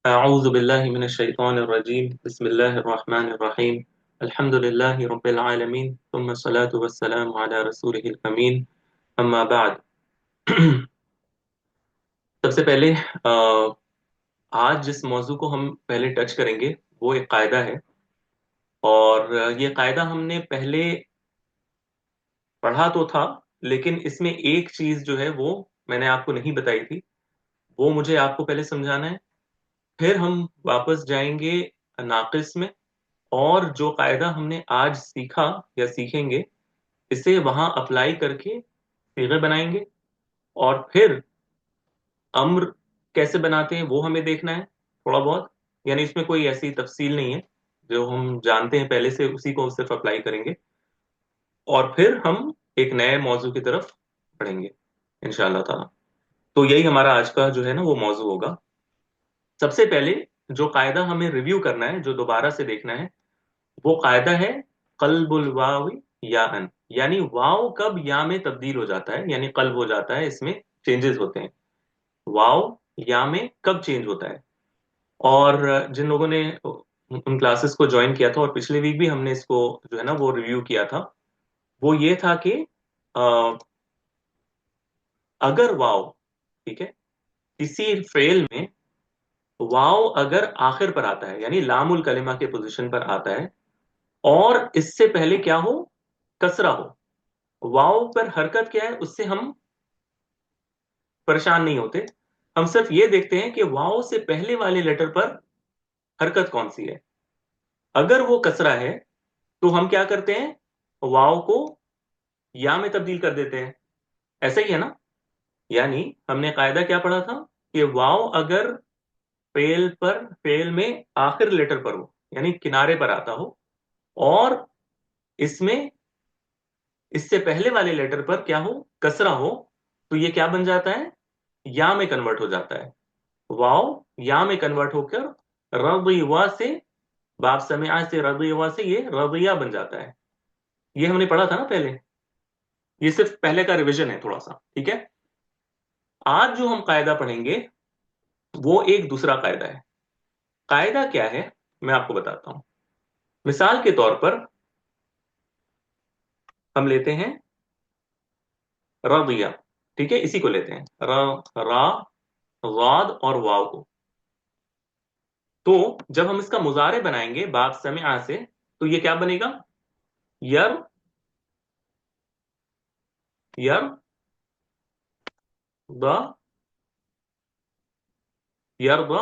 अऊज़ु बिल्लाहि मिनश शैतानिर रजीम बिस्मिल्लाहिर रहमानिर रहीम अल्हम्दुलिल्लाहि रब्बिल आलमीन सुम्मा सलातु वस्सलामु अला रसूलिहिल अमीन अम्मा बाद। सबसे पहले आज जिस मौजू को हम पहले टच करेंगे वो एक कायदा है। और ये कायदा हमने पहले पढ़ा तो था, लेकिन इसमें एक चीज जो है वो मैंने आपको नहीं बताई थी। वो मुझे आपको पहले समझाना है। फिर हम वापस जाएंगे नाकिस में, और जो कायदा हमने आज सीखा या सीखेंगे इसे वहां अप्लाई करके सिगे बनाएंगे। और फिर अम्र कैसे बनाते हैं वो हमें देखना है थोड़ा बहुत। यानी इसमें कोई ऐसी तफसील नहीं है, जो हम जानते हैं पहले से उसी को सिर्फ अप्लाई करेंगे। और फिर हम एक नए मौजू की तरफ बढ़ेंगे इंशाअल्लाह ताला। तो यही हमारा आज का जो है ना वो मौजू होगा। सबसे पहले जो कायदा हमें रिव्यू करना है, जो दोबारा से देखना है, वो कायदा है कल्बुल वावी या अन। यानी वाव कब या में तब्दील हो जाता है, यानी कल्ब हो जाता है, इसमें चेंजेस होते हैं। वाव या में कब चेंज होता है। और जिन लोगों ने उन क्लासेस को ज्वाइन किया था, और पिछले वीक भी हमने इसको जो है ना वो रिव्यू किया था, वो ये था कि अ, अगर वाव, ठीक है, किसी फेल में वाव अगर आखिर पर आता है, यानी लामुल कलिमा के पोजीशन पर आता है, और इससे पहले क्या हो, कसरा हो। वाव पर हरकत क्या है उससे हम परेशान नहीं होते। हम सिर्फ ये देखते हैं कि वाव से पहले वाले लेटर पर हरकत कौन सी है। अगर वो कसरा है तो हम क्या करते हैं, वाव को या में तब्दील कर देते हैं। ऐसा ही है ना। यानी हमने कायदा क्या पढ़ा था कि वाव अगर फेल में आखिर लेटर पर हो, यानी किनारे पर आता हो, और इसमें इससे पहले वाले लेटर पर क्या हो, कसरा हो, तो ये क्या बन जाता है, या में कन्वर्ट हो जाता है। वाव या में कन्वर्ट होकर रदिया से, बाप समिआ से रदिया से ये रदिया बन जाता है। ये हमने पढ़ा था ना पहले। ये सिर्फ पहले का रिवीजन है थोड़ा सा, ठीक है। आज जो हम कायदा पढ़ेंगे वो एक दूसरा कायदा है। कायदा क्या है मैं आपको बताता हूं। मिसाल के तौर पर हम लेते हैं रदिया, ठीक है, इसी को लेते हैं रा, वाद और वाव को। तो जब हम इसका मुजारे बनाएंगे बाप समिआ से, तो ये क्या बनेगा, यर, यर द, यर द।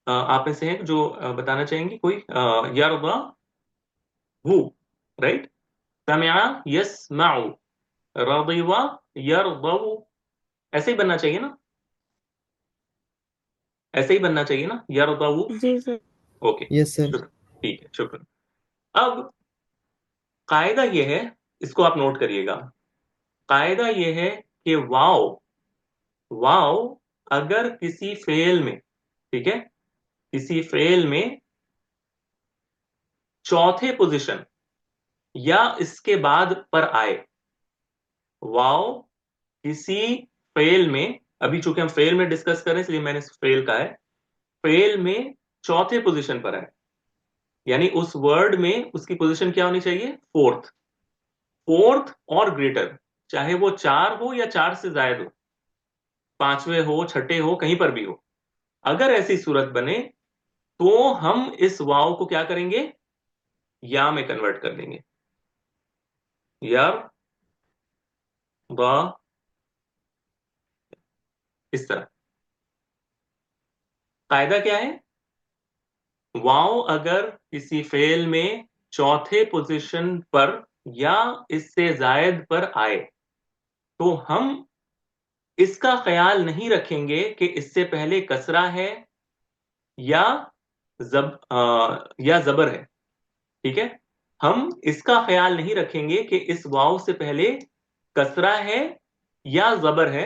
आप में से हैं जो बताना चाहेंगे कोई, यर द वो, राइट। समिआ यस्माउ, रदिवा यरदऊ। ऐसे ही बनना चाहिए ना, ऐसे ही बनना चाहिए ना, यरदऊ। जी सर। Okay, yes sir. शुक्र, ठीक है, शुक्र। अब कायदा ये है, इसको आप नोट करिएगा। कायदा ये है कि वाव, वाव अगर किसी फेल में, ठीक है, किसी फेल में चौथे पोजीशन या इसके बाद पर आए, वाव किसी फेल में, अभी चूंकि हम फेल में डिस्कस करें इसलिए मैंने फेल का है, फेल में चौथे पोजीशन पर है, यानी उस वर्ड में उसकी पोजीशन क्या होनी चाहिए, फोर्थ। फोर्थ और ग्रेटर, चाहे वो चार हो या चार से ज्यादा हो, पांचवे हो, छठे हो, कहीं पर भी हो। अगर ऐसी सूरत बने तो हम इस वाव को क्या करेंगे, या में कन्वर्ट कर देंगे। यार बा, इस तरह। कायदा क्या है, वाव अगर किसी फेल में चौथे पोजीशन पर या इससे जायद पर आए, तो हम इसका ख्याल नहीं रखेंगे कि इससे पहले कसरा है या या जबर है, ठीक है। हम इसका ख्याल नहीं रखेंगे कि इस वाव से पहले कसरा है या जबर है।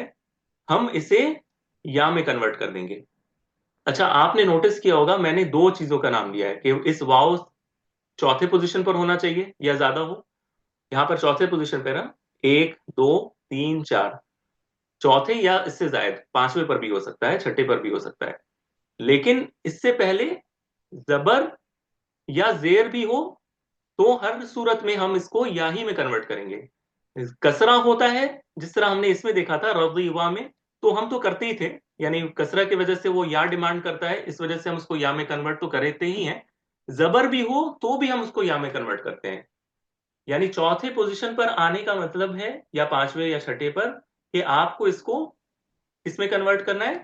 हम इसे या में कन्वर्ट कर देंगे। अच्छा, आपने नोटिस किया होगा मैंने दो चीजों का नाम लिया है कि इस वाव चौथे पोजीशन पर होना चाहिए या ज्यादा हो। यहां पर चौथे पोजीशन पर है, एक, दो, तीन, चार। चौथे या इससे जायद, पांचवें पर भी हो सकता है, छठे पर भी हो सकता है, लेकिन इससे पहले जबर या जेर भी हो तो हर सूरत में हम इसको या ही में कन्वर्ट करेंगे। कसरा होता है जिस तरह हमने इसमें देखा था रज़ीवा में, तो हम तो करते ही थे, यानी कसरा की वजह से वो या डिमांड करता है, इस वजह से हम उसको या में कन्वर्ट तो करते ही हैं। जबर भी हो तो भी हम उसको या में कन्वर्ट करते हैं। यानी चौथे पोजीशन पर आने का मतलब है, या पांचवें या छठे पर, कि आपको इसको किसमें कन्वर्ट करना है,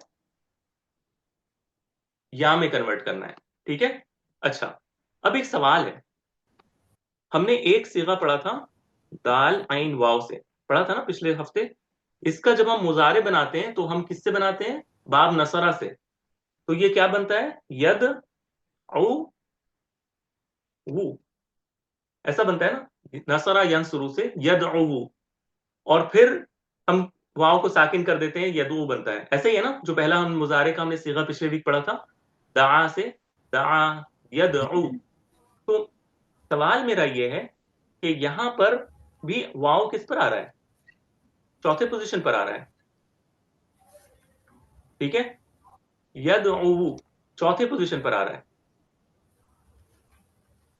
या में कन्वर्ट करना है। ठीक है। अच्छा, अब एक सवाल है। हमने एक सीगा पढ़ा था, दाल आइन वाव से पढ़ा था ना पिछले हफ्ते। इसका जब हम मुजारे बनाते हैं तो हम किससे बनाते हैं, बाब नसरा से। तो ये क्या बनता है, यद औ वू, ऐसा बनता है ना, नसरा यंसुरू से यद औ वू, और फिर हम वाव को साकिन कर देते हैं, यदू बनता है। ऐसे ही है ना, जो पहला हम मुजारे का हमने सीगा पिछले वीक पढ़ा था, दआ से, दआ यदउ। तो सवाल मेरा ये है कि यहां पर भी वाव किस पर आ रहा है, चौथे पोजीशन पर आ रहा है। ठीक है, यदउ चौथे पोजीशन पर आ रहा है,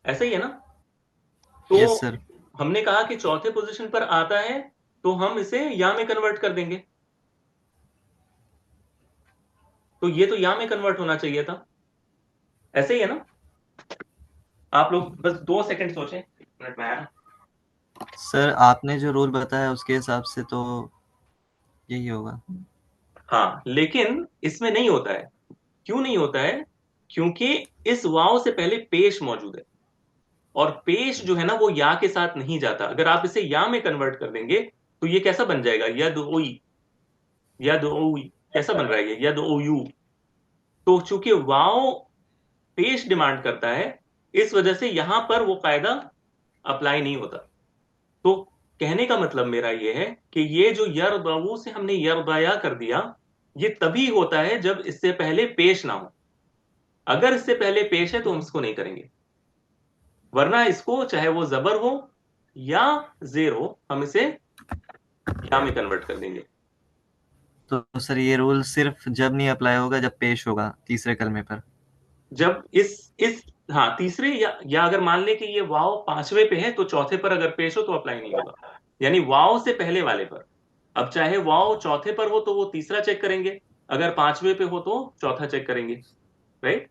ऐसा ही है ना। तो यस सर। हमने कहा कि चौथे पोजीशन पर आता है तो हम इसे या में कन्वर्ट कर देंगे, तो ये तो या में कन्वर्ट होना चाहिए था, ऐसे ही है ना। आप लोग बस 2 सेकंड सोचें, 1 मिनट में आया। सर आपने जो रूल बताया उसके हिसाब से तो यही होगा। हाँ, लेकिन इसमें नहीं होता है। क्यों नहीं होता है, क्योंकि इस वाव से पहले पेश मौजूद है, और पेश जो है ना वो या के साथ नहीं जाता। अगर आप इसे या में कन्वर्ट कर देंगे तो ये कैसा बन जाएगा, यदउई, यदउई कैसा बन रहा है, ये यदउयू। तो चूंकि वाव पेश डिमांड करता है, इस वजह से यहां पर वो कायदा अप्लाई नहीं होता। तो कहने का मतलब मेरा ये है कि ये जो यरदऊ से हमने यरदया कर दिया, ये तभी होता है जब इससे पहले पेश ना हो। अगर इससे पहले पेश है तो हम इसको नहीं करेंगे, वरना इसको चाहे वो जबर हो या जेर हो, हम इसे या में कन्वर्ट कर देंगे। तो सर ये रूल सिर्फ जब नहीं अप्लाई होगा जब पेश होगा तीसरे कलमे पर। जब इस हाँ, तीसरे या अगर मान ले कि ये वाव पांचवे पे है तो चौथे पर अगर पेश हो तो अप्लाई नहीं होगा, यानी वाव से पहले वाले पर। अब चाहे वाव चौथे पर हो तो वो तीसरा चेक करेंगे, अगर पांचवे पे हो तो चौथा चेक करेंगे। राइट।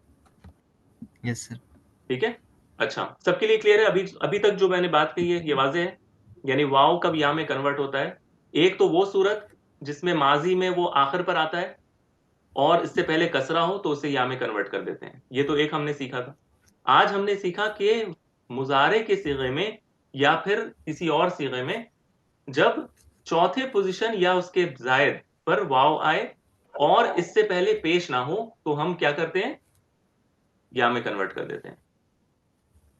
Yes sir. ठीक है। अच्छा, सबके लिए क्लियर है अभी अभी तक जो मैंने बात कही है ये वाजे है। यानी वाव कब या में कन्वर्ट होता है, एक तो वो सूरत जिसमें माजी में वो आखिर पर आता है, और इससे पहले कसरा हो तो उसे या में कन्वर्ट कर देते हैं। ये तो एक हमने सीखा था। आज हमने सीखा कि मुजारे के सीगे में या फिर किसी और सीगे में जब चौथे पोजीशन या उसके जायद पर वाव आए और इससे पहले पेश ना हो तो हम क्या करते हैं, या में कन्वर्ट कर देते हैं।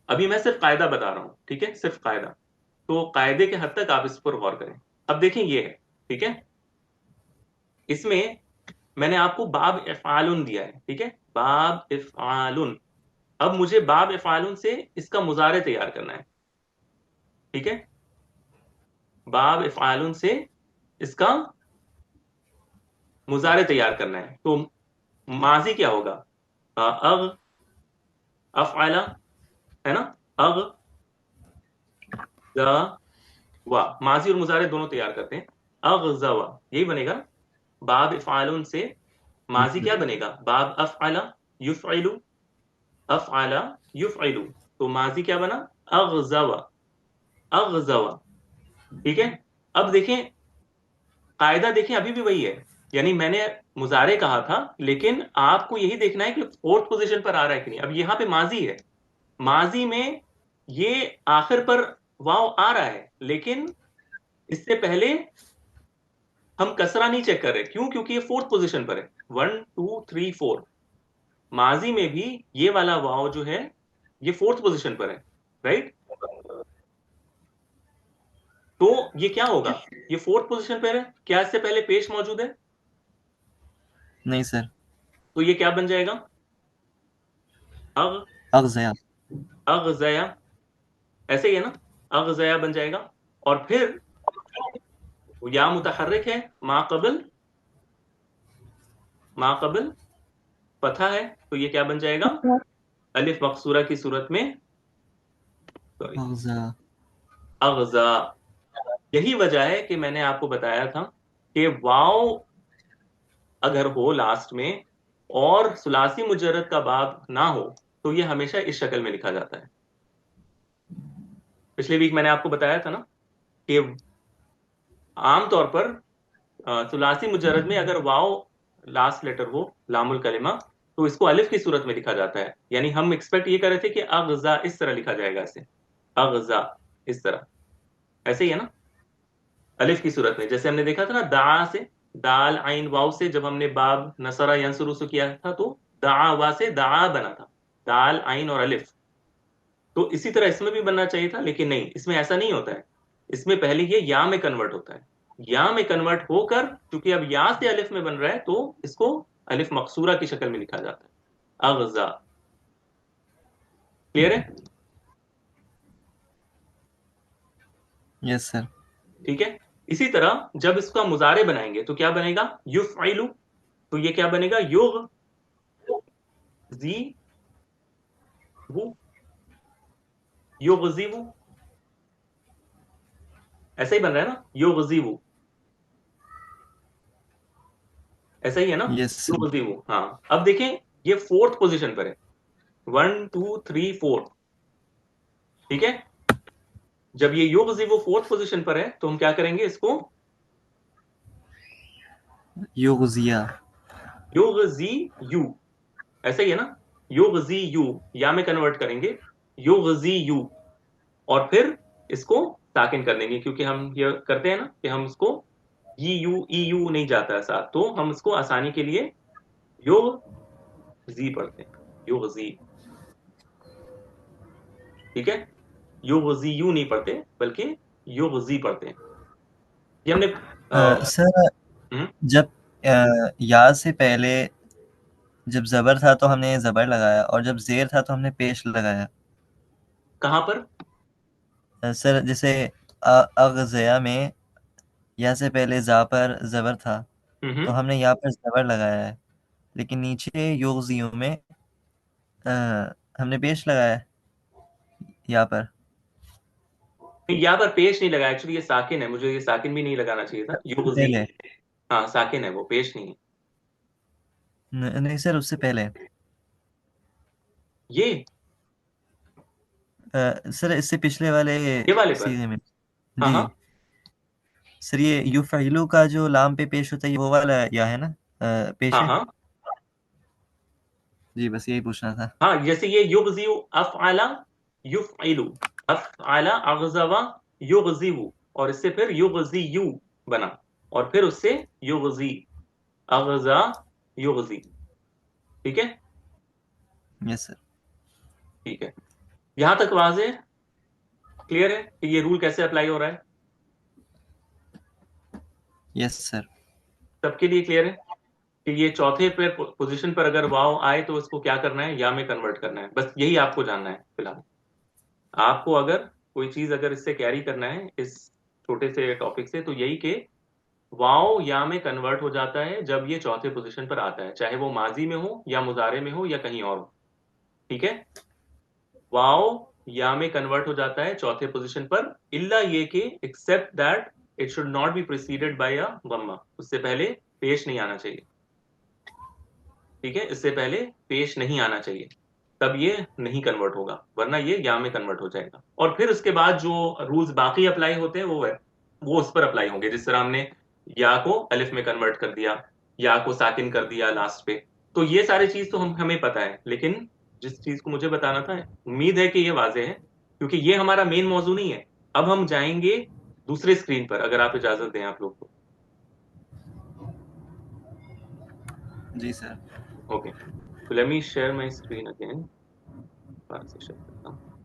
अभी मैं सिर्फ कायदा बता रहा हूं, ठीक है, सिर्फ कायदा। तो कायदे के हद तक आप इस पर गौर करें। अब देखें ये है, ठीक है, इसमें मैंने आपको बाब इफ़ालुन दिया है, ठीक है, बाब इफ़ालुन। अब मुझे बाब इफ़ालुन से इसका मुजारे तैयार करना है। ठीक है, बाब इफ़ालुन से इसका मुजारे तैयार करना है। तो माजी क्या होगा, अग अफ़अला, है ना, अग वा, माजी और मुजारे दोनों तैयार करते हैं। अगज़वा यही बनेगा। बाब इफ़ालुन से यस माजी सर। क्या बनेगा, बाब अफ़अला युफ़इलु, अफ़अला युफ़इलु। तो माजी क्या बना, अगज़वा, अगज़वा। ठीक है। अब देखें, कायदा देखें अभी भी वही है। यानी मैंने मुजारे कहा था, लेकिन आपको यही देखना है कि फोर्थ पोजीशन पर आ रहा है कि नहीं। अब यहां पे माजी है, माजी में ये आखिर पर वाव आ रहा है, लेकिन इससे पहले हम कसरा नहीं चेक कर रहे। क्यों, क्योंकि ये फोर्थ पोजीशन पर है, 1 2 3 4। माजी में भी ये वाला वाव जो है ये फोर्थ पोजीशन पर है। राइट। तो ये क्या होगा, ये फोर्थ पोजीशन पर है, क्या इससे पहले पेश मौजूद है, नहीं सर। तो ये क्या बन जाएगा, अग अगज़या। अगजया, ऐसे ही है ना, अगजया बन जाएगा। और फिर वो या मुतहर्रिक है, मा कबल फतहा है, तो ये क्या बन जाएगा? अलिफ मकसूरा की सूरत में, सॉरी, अग़ज़ा। अग़ज़ा। यही वजह है कि मैंने आपको बताया था कि वाव अगर हो लास्ट में और सुलासी मुजर्रद का बाब ना हो तो ये हमेशा इस शक्ल में लिखा जाता है। पिछले वीक मैंने आपको बताया था ना कि आमतौर पर सुलासी मुजर्रद में अगर वाव लास्ट लेटर हो, लामुल कलिमा, तो इसको अलिफ की सूरत में लिखा जाता है। यानी हम एक्सपेक्ट ये कर रहे थे कि अग़ज़ा इस तरह लिखा जाएगा, इसे अग़ज़ा इस तरह, ऐसे ही है ना, अलिफ की सूरत में। जैसे हमने देखा था ना, दा से, दाल आइन वाव से जब हमने बाब नसरा यंसुरु से किया था तो दा वा से दा बना था, दाल आइन और अलिफ। तो इसी तरह इसमें भी बनना चाहिए था, लेकिन नहीं, इसमें ऐसा नहीं होता है। इसमें पहले ये या में कन्वर्ट होता है। या में कन्वर्ट होकर, क्योंकि अब या से अलिफ में बन रहा है, तो इसको अलिफ मकसूरा की शक्ल में लिखा जाता है, अग़ज़ा। क्लियर है? Yes sir. ठीक है। इसी तरह जब इसका मुजारे बनाएंगे तो क्या बनेगा? युफ़इलु। तो ये क्या बनेगा? जी वो, युग़ज़िबु, ऐसा ही बन रहा है ना, युग़ज़िबु, ऐसा ही है ना, यस सर। युग़ज़िबु। हाँ, अब देखें, ये फोर्थ पोजीशन पर है, 1 2 3 4। ठीक है। जब ये युग़ज़िबु फोर्थ पोजीशन पर है तो हम क्या करेंगे इसको? युग़ज़िया। युग़ज़ी यू, ऐसा ही है ना, युग़ज़ी यू, या में कन्वर्ट करेंगे, युग़ज़ी यू। और फिर इसको साकिन कर देंगे, क्योंकि हम ये करते हैं ना कि हम इसको ई यू नहीं जाता है साथ, तो हम इसको आसानी के लिए युग़ज़ी पढ़ते हैं, युग़ज़ी। ठीक है। युग़ज़ी यू नहीं पढ़ते, बल्कि युग़ज़ी पढ़ते हैं। ये हमने सर हम्म, जब या से पहले जब ज़बर था तो हमने ज़बर लगाया, और जब ज़ेर था तो हमने पेश लगाया। कहाँ पर? सर जैसे अग़ज़िया में या से पहले ज़ा पर ज़बर था, तो हम्म। हमने यहाँ पर ज़बर लगाया है, लेकिन नीचे युग़ज़ियों में अ, हमने पेश लगाया है यहाँ पर। यहाँ पर पेश नहीं लगा, एक्चुअली ये साकिन है, मुझे ये साकिन भी नहीं लगाना चाहिए था, उससे युग़ज़ी। पहले। हाँ, साकिन है वो, पेश नहीं है। नहीं सर, उससे पहले। ये सर इससे पिछले वाले ये वाले पर। सीधे में। हाँ जी हाँ सर, ये युफ़इलु का जो लाम पे पेश होता है, ये वो वाला या है ना, पेश हाँ है। हाँ जी बस यही पूछना था। हाँ, जैसे ये युग़ज़ियु, अफ़अला युफ़इलु, अफ़अला अग़ज़वा युग़ज़िवु, और इससे फिर युग़ज़ियु बना, और फिर उससे युग़ज़ी, अग़ज़ा युग़ज़ी। ठीक है। Yes sir. ठीक है। यहां तक वाज़ेह, क्लियर है कि ये रूल कैसे अप्लाई हो रहा है? Yes sir. सबके लिए क्लियर है कि ये चौथे पे पोजीशन पर अगर वाव आए तो उसको क्या करना है? या में कन्वर्ट करना है, बस यही आपको जानना है फिलहाल। आपको अगर कोई चीज अगर इससे कैरी करना है, इस छोटे से टॉपिक से, तो यही कि वाव या में कन्वर्ट हो जाता है जब ये चौथे पोजीशन पर आता है, चाहे वो माजी में हो या मुजारे में हो या कहीं और हो। ठीक है। वाव या में कन्वर्ट हो जाता है चौथे पोजीशन पर, इल्ला ये कि except that it should not be preceded by a दम्मा, उससे पहले पेश नहीं आना चाहिए। ठीक है, इससे पहले पेश नहीं आना चाहिए, तब ये नहीं कन्वर्ट होगा, वरना ये या में कन्वर्ट हो जाएगा। और फिर उसके बाद जो रूल्स बाकी अप्लाई होते हैं वो उस पर अप्लाई होंगे। जिस तरह हमने या को अलिफ में कन्वर्ट कर दिया, या को साकिन कर दिया लास्ट पे, तो ये सारी चीज तो हमें पता है, लेकिन जिस चीज को मुझे बताना था, उम्मीद है कि ये वाजे है, क्योंकि ये हमारा मेन मौजू नहीं है। अब हम जाएंगे दूसरे स्क्रीन पर, अगर आप इजाजत दें आप लोग को। जी सर। ओके, तो let me share my screen again, दोबारा से शेयर करता हूँ।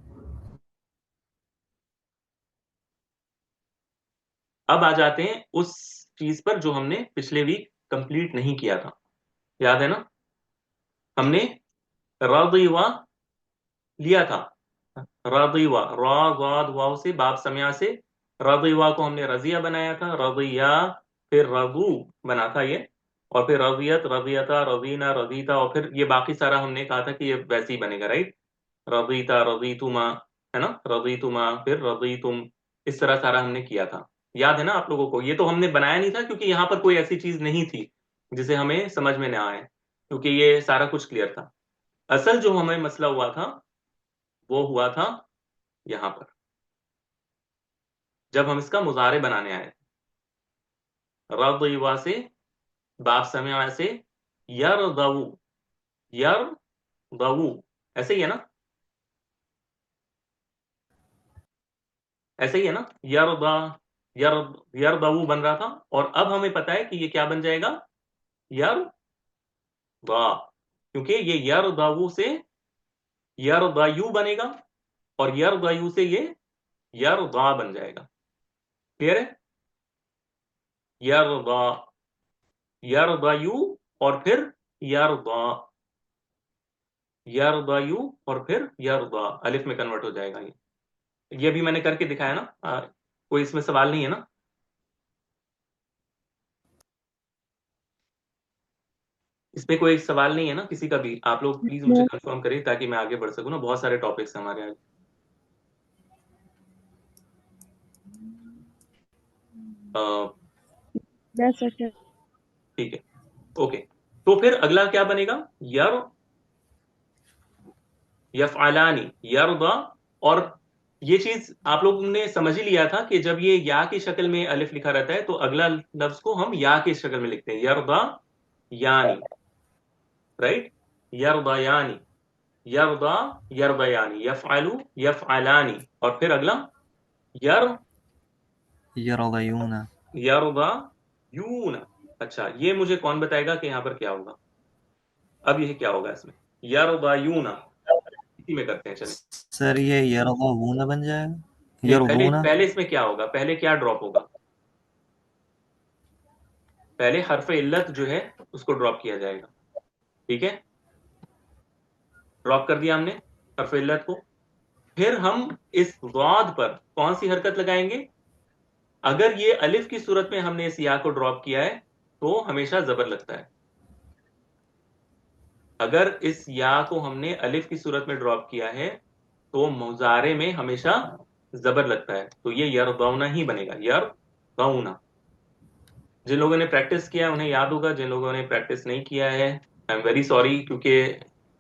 अब आ जाते हैं उस चीज पर जो हमने पिछले वीक कंप्लीट नहीं किया था, याद है ना? हमने रदीवा लिया था, रदीवा, रा गाद वाव से, बाप समया से रदिवा को हमने रजिया बनाया था, रजिया, फिर रदू बना था ये, और फिर रजियत, रजियता, रजीना, रजीता, और फिर ये बाकी सारा हमने कहा था कि ये वैसे ही बनेगा, राइट। रजीता, रजीतुमा, है ना, रजीतुमा, फिर रजीतुम, इस तरह सारा हमने किया था। याद है ना आप लोगों को? ये तो हमने बनाया नहीं था क्योंकि यहाँ पर कोई ऐसी चीज नहीं थी जिसे हमें समझ में ना आए, क्योंकि ये सारा कुछ क्लियर था। असल जो हमें मसला हुआ था वो हुआ था यहाँ पर, जब हम इसका मुजारे बनाने आए। रदीवा से, बाप समय से, यर दऊ, यर दऊ, ऐसे ही है ना, ऐसे ही है ना, यर दा, यर, यर दऊ बन रहा था, और अब हमें पता है कि ये क्या बन जाएगा, यर दा, क्योंकि ये यर दाऊ से यर दायु बनेगा, और यर दायु से ये यर दा बन जाएगा। क्लियर है? यर दा, यर दायु, और फिर यर दा, यर दायु, और फिर यर दा, अलिफ में कन्वर्ट हो जाएगा ये भी मैंने करके दिखाया ना। कोई इसमें सवाल नहीं है ना? इसमें कोई सवाल नहीं है ना किसी का भी? आप लोग प्लीज मुझे No, कंफर्म करिए ताकि मैं आगे बढ़ सकूं ना, बहुत सारे टॉपिक्स हैं हमारे आज। अ, that's okay. ठीक है, ओके। तो फिर अगला क्या बनेगा, यर, यफअलानी, यरदा, और ये चीज आप लोगों ने समझ ही लिया था कि जब ये या की शक्ल में अलिफ लिखा रहता है तो अगला लफ्ज को हम या की शक्ल में लिखते हैं, यरदा यानी, राइट। यरदा यानी, यरदा, यरदयानी, यफअलु, यफअलानी, और फिर अगला यर, यरदयूना। यरदा यूना। अच्छा, ये मुझे कौन बताएगा कि यहाँ पर क्या होगा? अब ये क्या होगा इसमें, यरदा यूना, इसी में करते हैं, चलिए। सर ये यरगबूना बन जाएगा, नहीं, पहले यरगूना। पहले इसमें क्या होगा, पहले क्या ड्रॉप होगा? पहले हर्फ इल्लत जो है उसको ड्रॉप किया जाएगा, ठीक है। ड्रॉप कर दिया हमने हर्फ इल्लत को। फिर हम इस वाद पर कौन सी हरकत लगाएंगे? अगर ये अलिफ की सूरत में हमने इस या को ड्रॉप किया है तो हमेशा जबर लगता है। अगर इस या को हमने अलिफ की सूरत में ड्रॉप किया है तो मुजारे में हमेशा जबर लगता है, तो ये यरदौना ही बनेगा, यरदौना। जिन लोगों ने प्रैक्टिस किया है उन्हें याद होगा, जिन लोगों ने प्रैक्टिस नहीं किया है आई एम वेरी सॉरी, क्योंकि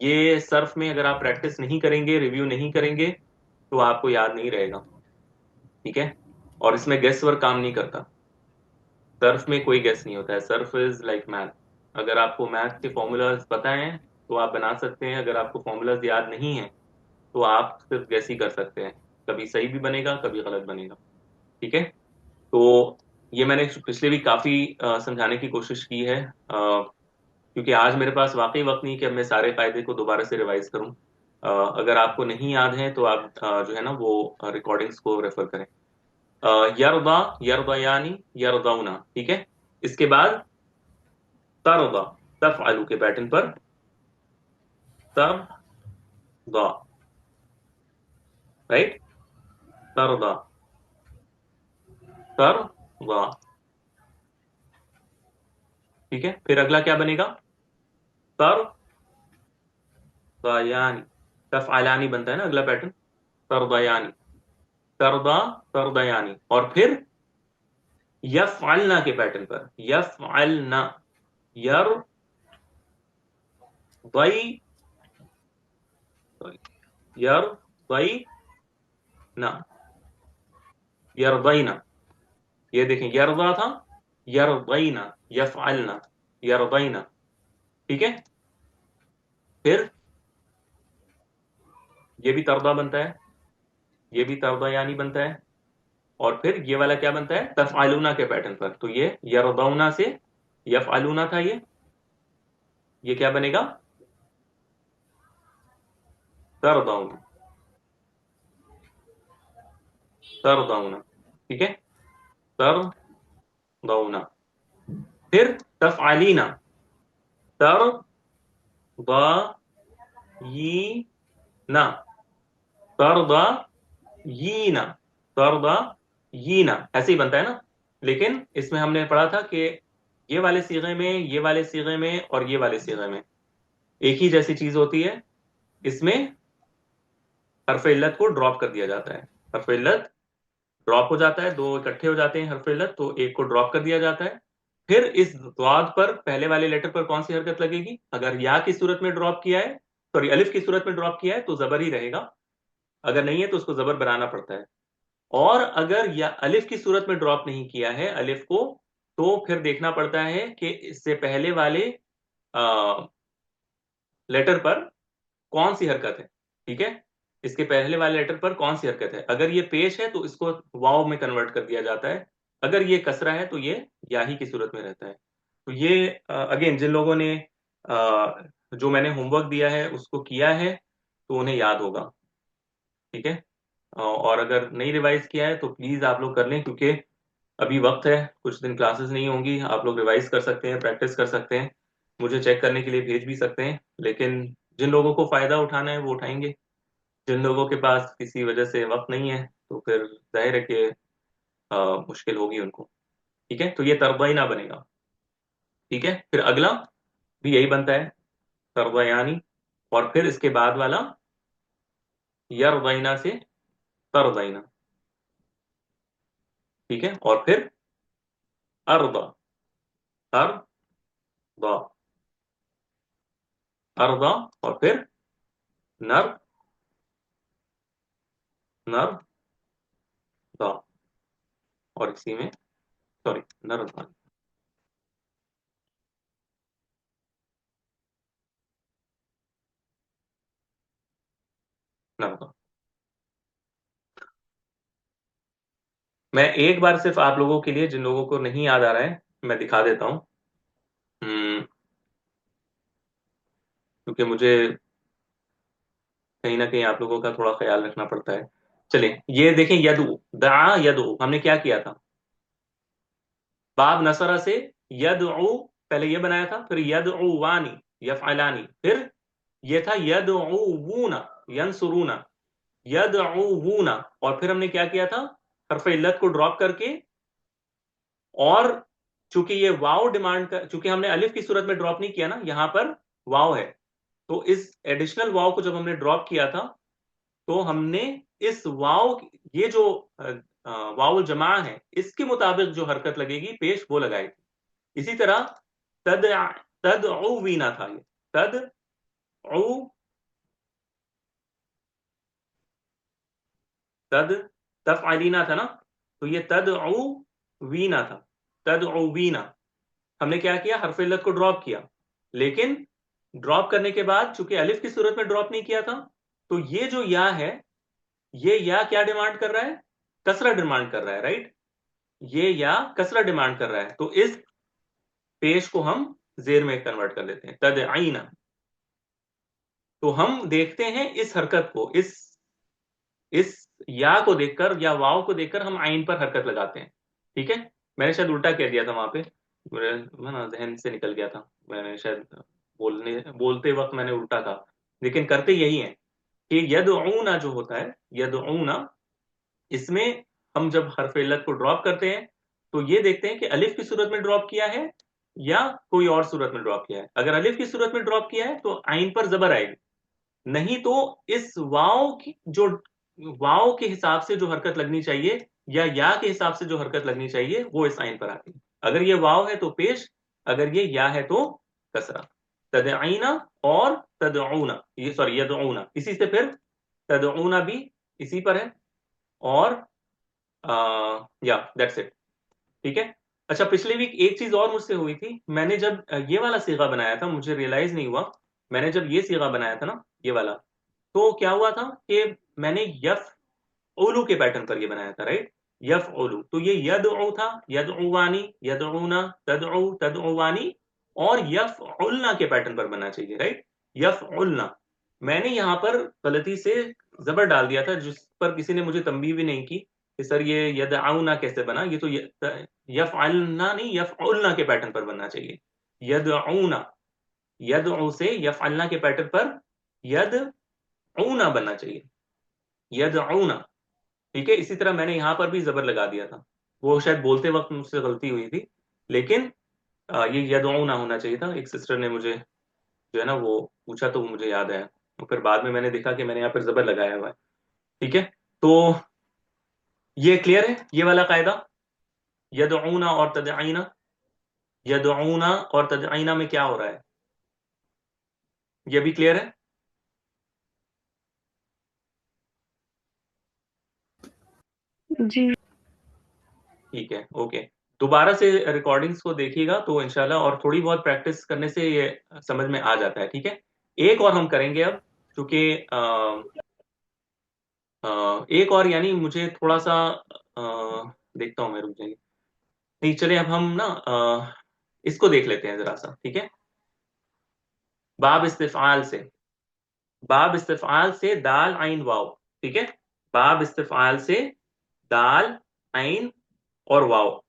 ये सर्फ में अगर आप प्रैक्टिस नहीं करेंगे, रिव्यू नहीं करेंगे, तो आपको याद नहीं रहेगा, ठीक है। और इसमें गेस वर्क काम नहीं करता, सर्फ में कोई गेस नहीं होता है, सर्फ इज लाइक मैथ। अगर आपको मैथ के फॉर्मूलाज पता हैं तो आप बना सकते हैं, अगर आपको फॉर्मूलाज याद नहीं है तो आप सिर्फ गेस ही कर सकते हैं, कभी सही भी बनेगा कभी गलत बनेगा, ठीक है। तो ये मैंने पिछले भी काफी समझाने की कोशिश की है, क्योंकि आज मेरे पास वाकई वक्त नहीं कि अब मैं सारे कायदे को दोबारा से रिवाइज करूं। अगर आपको नहीं याद है तो आप जो है ना वो रिकॉर्डिंग्स को रेफर करें। यरदा, यरदयानी, यरदौना, ठीक है। इसके बाद तरदा, तफअलु के पैटर्न पर, तरदा, राइट, तरदा, तरदा, ठीक है। फिर अगला क्या बनेगा, तरदयानी, तफअलानी बनता है ना अगला पैटर्न, तरदयानी, तरदा, तरदयानी, और फिर यफअलना के पैटर्न पर, यफअलना, यर दई, यर दई ना, यरदईना, ये देखें यरदा था, यरदईना, यफअलना, यरदईना, ठीक है। फिर ये भी तरदा बनता है, ये भी तरदा यानी बनता है, और फिर ये वाला क्या बनता है, तफअलुना के पैटर्न पर, तो ये यरदौना से यफअलुना था, ये क्या बनेगा, तरदौना, तरदौना, ठीक है, तरदौना। फिर तफअलीना, तरदयीना, तरदयीना, तरदयीना, ये ना ऐसे ही बनता है ना। लेकिन इसमें हमने पढ़ा था कि ये वाले सीगे में, ये वाले सीगे में और ये वाले सीगे में एक ही जैसी चीज होती है। इसमें हर्फ इल्लत को ड्रॉप कर दिया जाता है। हर्फ इल्लत ड्रॉप हो जाता है, दो इकट्ठे हो जाते हैं हर्फ इल्लत, तो एक को ड्रॉप कर दिया जाता है। फिर इस द्वाद पर पहले वाले लेटर पर कौन सी हरकत लगेगी? अगर या की सूरत में ड्रॉप किया है, सॉरी अलिफ की सूरत में ड्रॉप किया है तो जबर ही रहेगा। अगर नहीं है तो उसको जबर बनाना पड़ता है। और अगर या अलिफ की सूरत में ड्रॉप नहीं किया है अलिफ को, तो फिर देखना पड़ता है कि इससे पहले वाले लेटर पर कौन सी हरकत है। ठीक है, इसके पहले वाले लेटर पर कौन सी हरकत है। अगर ये पेश है तो इसको वाव में कन्वर्ट कर दिया जाता है। अगर ये कसरा है तो ये याही की सूरत में रहता है। तो ये अगेन जिन लोगों ने जो मैंने होमवर्क दिया है उसको किया है तो उन्हें याद होगा। ठीक है, और अगर नहीं रिवाइज किया है तो प्लीज आप लोग कर लें, क्योंकि अभी वक्त है, कुछ दिन क्लासेस नहीं होंगी। आप लोग रिवाइज कर सकते हैं, प्रैक्टिस कर सकते हैं, मुझे चेक करने के लिए भेज भी सकते हैं। लेकिन जिन लोगों को फायदा उठाना है वो उठाएंगे, जिन लोगों के पास किसी वजह से वक्त नहीं है तो फिर जाहिर है कि मुश्किल होगी उनको। ठीक है, तो ये तरबईना बनेगा। ठीक है, फिर अगला भी यही बनता है, तरबयानी। और फिर इसके बाद वाला यरबईना से तरबईना। ठीक है, और फिर अरदा, अरदा, अरदा, और फिर नर, नर, दा। और इसी में सॉरी नर दा, नर दा। मैं एक बार सिर्फ आप लोगों के लिए, जिन लोगों को नहीं याद आ रहा है, मैं दिखा देता हूँ। क्योंकि मुझे कहीं ना कहीं आप लोगों का थोड़ा ख्याल रखना पड़ता है। चलिए ये देखें, यदु, दा यदु हमने क्या किया था? बाब नसरा से यदउ, पहले ये बनाया था, फिर यदउवानी, यफअलानी, फिर ये था यदउवूना, यंसुरूना, यदउवूना। और फिर हमने क्या किया था? हरफ इल्लत को ड्रॉप करके, और चूंकि ये वाव डिमांड कर, चूंकि हमने अलिफ की सूरत में ड्रॉप नहीं किया ना, यहां पर वाव है, तो इस एडिशनल वाव को जब हमने ड्रॉप किया था तो हमने इस वाव, ये जो वाउल जमा है, इसके मुताबिक जो हरकत लगेगी पेश वो लगाई थी। इसी तरह तद, तदउवीना था ये, तदउ, तद तफअलीना था ना, तो ये तदउवीना था, तदउवीना। हमने क्या किया? हरफ इल्लत को ड्रॉप किया, लेकिन ड्रॉप करने के बाद चूंकि अलिफ की सूरत में ड्रॉप नहीं किया था, तो ये जो या है, ये या क्या डिमांड कर रहा है? कसरा डिमांड कर रहा है, राइट? ये या कसरा डिमांड कर रहा है, तो इस पेश को हम जेर में कन्वर्ट कर लेते हैं, तदईना। तो हम देखते हैं इस हरकत को, इस या को देखकर या वाव को देखकर हम आइन पर हरकत लगाते हैं। ठीक है, मैंने शायद उल्टा कह दिया था वहां पे, मेरे ना जहन से निकल गया था। मैंने शायद बोलते वक्त मैंने उल्टा कहा, लेकिन करते यही है कि यदऊना जो होता है, यदऊना, इसमें हम जब हरफ इल्लत को ड्रॉप करते हैं तो ये देखते हैं कि अलिफ की सूरत में ड्रॉप किया है या कोई और सूरत में ड्रॉप किया है। अगर अलिफ की सूरत में ड्रॉप किया है तो आइन पर जबर आएगी, नहीं तो इस वाव की जो, वाव के हिसाब से जो हरकत लगनी चाहिए या के हिसाब से जो हरकत लगनी चाहिए वो इस आइन पर आती है। अगर ये वाव है तो पेश, अगर ये या है तो कसरा। तदईना और तदऊना, ये सॉरी यदऊना, इसी से फिर तदऊना भी इसी पर है। और या दैट्स इट। ठीक है। अच्छा, पिछले वीक एक चीज और मुझसे हुई थी। मैंने जब ये वाला सीगा बनाया था, मुझे रियलाइज नहीं हुआ, मैंने जब ये सीगा बनाया था ना, ये वाला, तो क्या हुआ था कि मैंने यफ ओलू के पैटर्न पर ये बनाया था, राइट? यफ ओलू, तो ये यदउ था, यदउवानी, यदउना, तदउ, तदउवानी, और यफ उलना के पैटर्न पर बनना चाहिए, राइट? यफ उलना। मैंने यहां पर गलती से जबर डाल दिया था, जिस पर किसी ने मुझे तंबीह भी नहीं की कि सर ये यदआउना कैसे बना, ये तो यफअलना नहीं, यफउलना के पैटर्न पर बनना चाहिए। यदऊना, यदउ से यफअलना के पैटर्न पर यदऊना बनना चाहिए, यदऊना। ठीक है, इसी तरह मैंने यहाँ पर भी जबर लगा दिया था, वो शायद बोलते वक्त मुझसे गलती हुई थी, लेकिन ये यदऊना होना चाहिए था। एक सिस्टर ने मुझे जो है ना वो पूछा तो मुझे याद आया, तो फिर बाद में मैंने देखा कि मैंने यहाँ पर जबर लगाया हुआ है। ठीक है, तो ये क्लियर है ये वाला कायदा, यदऊना और तदईना। यदऊना और तदईना में क्या हो रहा है, ये भी क्लियर है? जी। ठीक है, ओके। दोबारा से रिकॉर्डिंग्स को देखिएगा तो इंशाल्लाह, और थोड़ी बहुत प्रैक्टिस करने से ये समझ में आ जाता है। ठीक है, एक और हम करेंगे अब, क्योंकि एक और, यानी मुझे थोड़ा सा देखता हूँ मैं, रुक जाइए। नहीं चले, अब हम ना इसको देख लेते हैं जरा सा। ठीक है, बाब इस्तिफआल से, बाब इस्तिफआल से दाल आइन वाव। ठीक है, बाब इस्तिफआल से दाल आइन और वाव।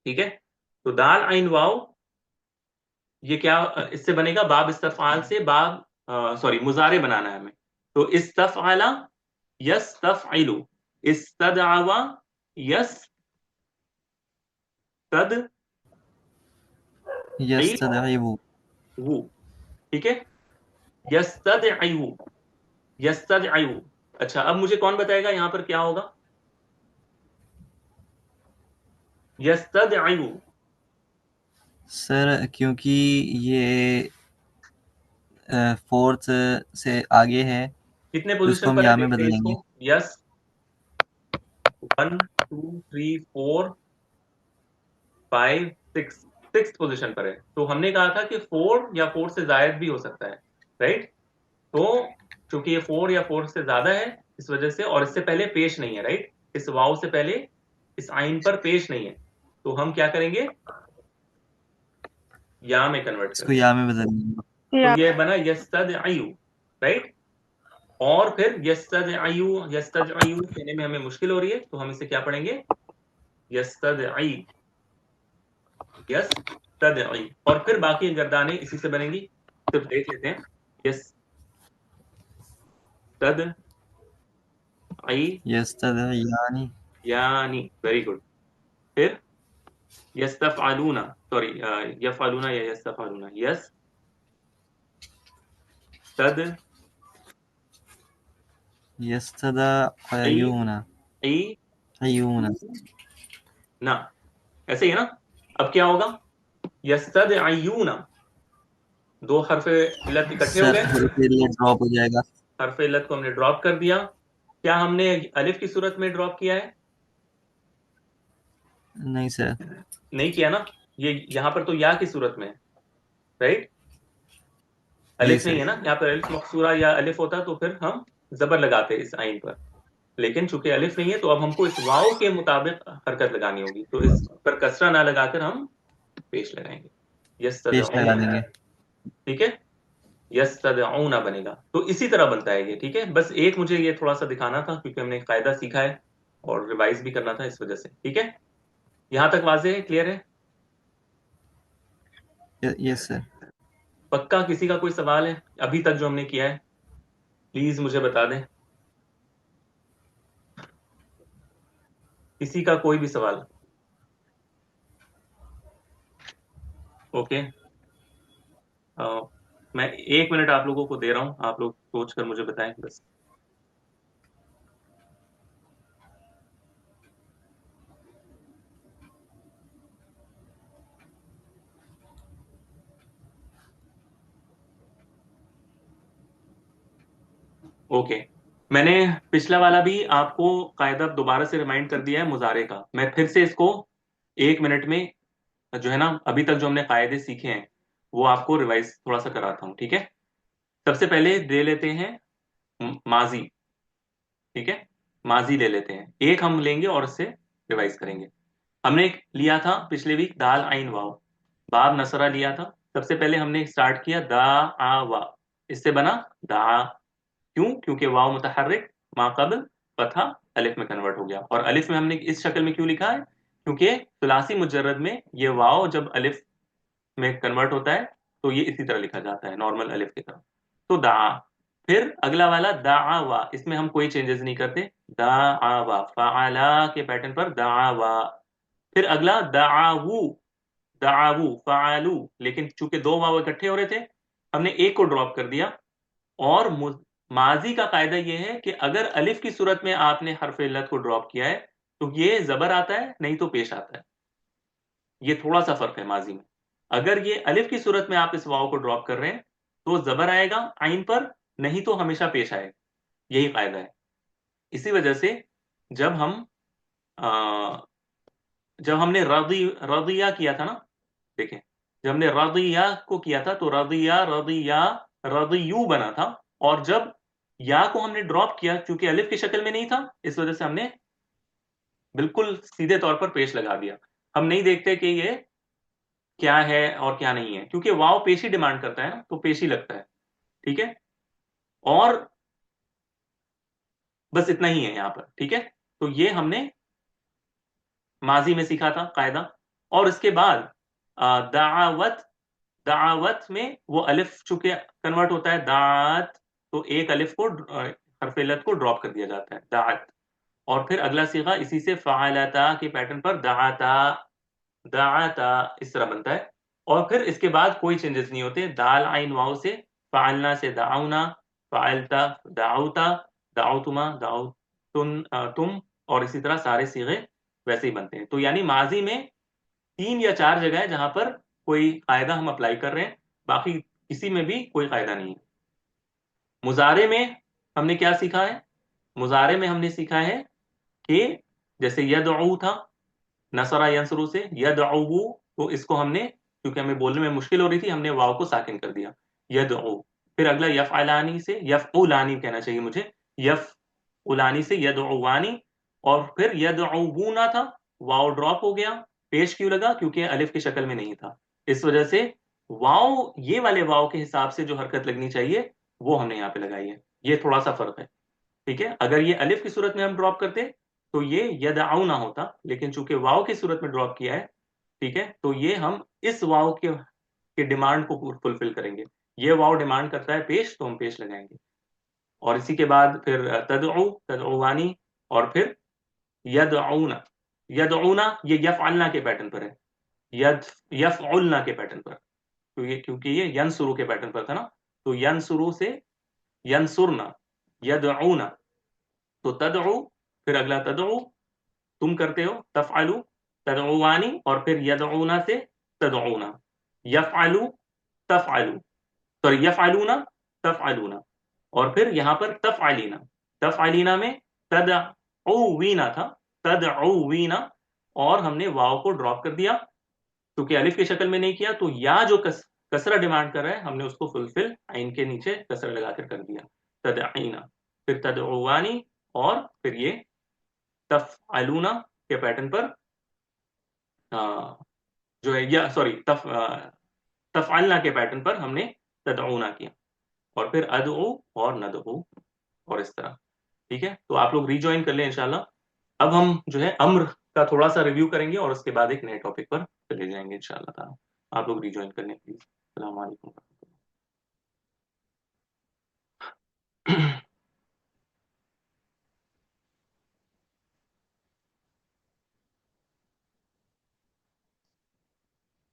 ठीक है, तो दाल आइन वाव, ये क्या इससे बनेगा, बाब इस्तफआल से बाब, सॉरी मुजारे बनाना है हमें। तो इस्तफआला यस्तफइलु, इस्तदआवा यस्तदइउ। यस्तदईबु। ठीक है, यस्तदइउ, यस्तदइउ। अच्छा, अब मुझे कौन बताएगा यहाँ पर क्या होगा, यस्तदइउ। सर क्योंकि ये फोर्थ से आगे है कितने तो इसको पोजीशन हम पर है या में देखते हैं बदलेंगे। इसको, यस, 1 2 3 4 5 6, सिक्स पोजीशन पर है। तो हमने कहा था कि 4 या 4 से जायद भी हो सकता है, राइट? तो चूंकि ये 4 या 4 से ज्यादा है, इस वजह से, और इससे पहले पेश नहीं है, राइट? इस वाव से पहले इस आइन पर पेश नहीं है, तो हम क्या करेंगे, या में कन्वर्ट इसको करेंगे। या में बदलेंगे। तो या ये बना यस्तदअयु, राइट? और फिर यस्तदअयु, यस्तदअयु कहने में हमें मुश्किल हो रही है, तो हम इसे क्या पढ़ेंगे, यस्तदअई, यस्तदअई। और फिर बाकी गर्दानें इसी से बनेंगी, सिर्फ देख लेते हैं। यस्तदअई, यस्तदईयानी। यानी, वेरी गुड। फिर यस्तफअलूना, सॉरी, यफअलूना या यस्तफअलूना, यस्तदअई, यस्तदअयूना। अयूना। ना, ऐसे ही है ना? अब क्या होगा, यस्तदअयूना, दो हरफे इल्लत इकट्ठे हो सर गए, ड्रॉप हो जाएगा। हरफे इल्लत को हमने ड्रॉप कर दिया। क्या हमने अलिफ की सूरत में ड्रॉप किया है? नहीं सर। नहीं किया ना, ये यहाँ पर तो या की सूरत में है, राइट? जी अलिफ नहीं सर। है ना यहाँ पर, अलिफ मकसूरा या अलिफ होता तो फिर हम जबर लगाते इस आइन पर, लेकिन चूंकि अलिफ नहीं है तो अब हमको इस वाव के मुताबिक हरकत लगानी होगी, तो इस पर कसरा ना लगाकर हम पेश लगाएंगे, पेश लगा यस्तदऊना। देंगे। ठीक है, यस्तदऊना बनेगा। तो इसी तरह बनता है ये। ठीक है, बस एक मुझे ये थोड़ा सा दिखाना था, क्योंकि हमने एक कायदा सीखा है और रिवाइज भी करना था, इस वजह से। ठीक है, यहाँ तक वाजे है, क्लियर है? Yes sir. पक्का किसी का कोई सवाल है अभी तक जो हमने किया है, प्लीज मुझे बता दें, किसी का कोई भी सवाल? ओके, मैं 1 मिनट आप लोगों को दे रहा हूं, आप लोग सोच कर मुझे बताएं बस। ओके, मैंने पिछला वाला भी आपको कायदा दोबारा से रिमाइंड कर दिया है मुजारे का। मैं फिर से इसको 1 मिनट में जो है ना, अभी तक जो हमने कायदे सीखे हैं वो आपको रिवाइज थोड़ा सा कराता हूँ। ठीक है, सबसे पहले ले लेते हैं माजी। ठीक है, माजी ले लेते हैं, एक हम लेंगे और उससे रिवाइज करेंगे। हमने एक लिया था पिछले वीक, दाल आइन वाव, बाब नसरा लिया था। सबसे पहले हमने स्टार्ट किया दा आ वा, इससे बना दा। क्यों? क्योंकि वाव मुतहर्रिक मा कब्ल फतहा अलिफ में कन्वर्ट हो गया। और अलिफ में हमने इस शक्ल में क्यों लिखा है? क्योंकि सुलासी मुजर्रद में ये वाव जब अलिफ में कन्वर्ट होता है तो ये इसी तरह लिखा जाता है, नॉर्मल अलिफ की तरह। तो दा, फिर अगला वाला दाआवा, इसमें हम कोई चेंजेस नहीं करते। दाआवा फाला के पैटर्न पर दाआवा। फिर अगला दाआवू, दाआवू फालू, लेकिन चूंकि दो वाव इकट्ठे हो रहे थे, हमने एक को ड्रॉप कर दिया। और माजी का कायदा यह है कि अगर अलिफ की सूरत में आपने हरफ इल्लत को ड्रॉप किया है तो ये जबर आता है, नहीं तो पेश आता है। ये थोड़ा सा फर्क है माजी में। अगर ये अलिफ की सूरत में आप इस वाव को ड्रॉप कर रहे हैं तो जबर आएगा आइन पर, नहीं तो हमेशा पेश आएगा। यही कायदा है। इसी वजह से जब हम आ, जब हमने रदिया किया था ना, देखें, जब हमने रदिया को किया था तो रदिया रदियू बना था। और जब या को हमने ड्रॉप किया, क्योंकि अलिफ की शक्ल में नहीं था, इस वजह से हमने बिल्कुल सीधे तौर पर पेश लगा दिया। हम नहीं देखते कि ये क्या है और क्या नहीं है, क्योंकि वाव पेशी डिमांड करता है ना, तो पेशी लगता है। ठीक है। और बस इतना ही है यहाँ पर। ठीक है। तो ये हमने माजी में सीखा था कायदा। और इसके बाद दावत, दावत में वो अलिफ चूंकि कन्वर्ट होता है दात, तो एक अलिफ को हरफ इल्लत को ड्रॉप कर दिया जाता है, दात। और फिर अगला सीगा इसी से फ़अलता के पैटर्न पर दाता, दाता इस तरह बनता है। और फिर इसके बाद कोई चेंजेस नहीं होते। दाल आइन वाव से, फ़अलना से दाउना, फ़अलता दाउता, दाउतुमा दाउतुन तुम, और इसी तरह सारे सीगे वैसे ही बनते हैं। तो यानी माजी में तीन या चार जगह है जहां पर कोई कायदा हम अप्लाई कर रहे हैं, बाकी किसी में भी कोई कायदा नहीं है। मुजारे में हमने क्या सीखा है? मुजारे में हमने सीखा है कि जैसे यदऊ था, नसरा यंसरू से यदऊ, तो इसको हमने, क्योंकि हमें बोलने में मुश्किल हो रही थी, हमने वाव को साकिन कर दिया, यदऊ। फिर अगला यफ़अलानी से, यफ़उलानी कहना चाहिए मुझे, यफ़उलानी से यदउवानी। और फिर यदउबूना था, वाव ड्रॉप हो गया, पेश क्यों लगा? क्योंकि अलिफ की शक्ल में नहीं था। इस वजह से वाव, ये वाले वाव के हिसाब से जो हरकत लगनी चाहिए वो हमने यहाँ पे लगाई है। ये थोड़ा सा फर्क है। ठीक है। अगर ये अलिफ की सूरत में हम ड्रॉप करते तो ये यदआउ ना होता, लेकिन चूंकि वाव की सूरत में ड्रॉप किया है, ठीक है, तो ये हम इस वाव के डिमांड को फुलफिल करेंगे। ये वाव डिमांड करता है पेश, तो हम पेश लगाएंगे। और इसी के बाद फिर तदउ, तदउवानी, और फिर यदउना, यदउना ये यफअलना के पैटर्न पर है, यद यफउलना के पैटर्न पर, क्योंकि ये यनसुरु के पैटर्न पर था ना। तो यनसुरु से यनसुरना, यदउना, तो तदउ, फिर अगला तदउ, तुम करते हो, तफअलु, तदउवानी, और फिर यदउना से तदउना, यफअलु, तफअलु, सॉरी यफअलूना, तफअलूना। और फिर यहां पर तफअलीना, तफअलीना में तदउवीना था, तदउवीना, और हमने वाव को ड्रॉप कर दिया, क्योंकि अलिफ की शक्ल में नहीं किया, तो या जो कसरा डिमांड कर रहा है हमने उसको फुलफिल आइन के नीचे कसरा लगाकर कर दिया, तदईना। फिर तदउवानी, और फिर ये तफअलूना के पैटर्न पर जो है, या सॉरी तफअलना के पैटर्न पर हमने तदऊना किया। और फिर अदऊ और नदऊ, और इस तरह। ठीक है। तो आप लोग रिज्वाइन कर लें इंशाल्लाह। अब हम जो है अम्र का थोड़ा सा रिव्यू करेंगे और उसके बाद एक नए टॉपिक पर चले जाएंगे इंशाल्लाह ताला। आप लोग रिज्वाइन कर लें प्लीज। अस्सलाम वालेकुम।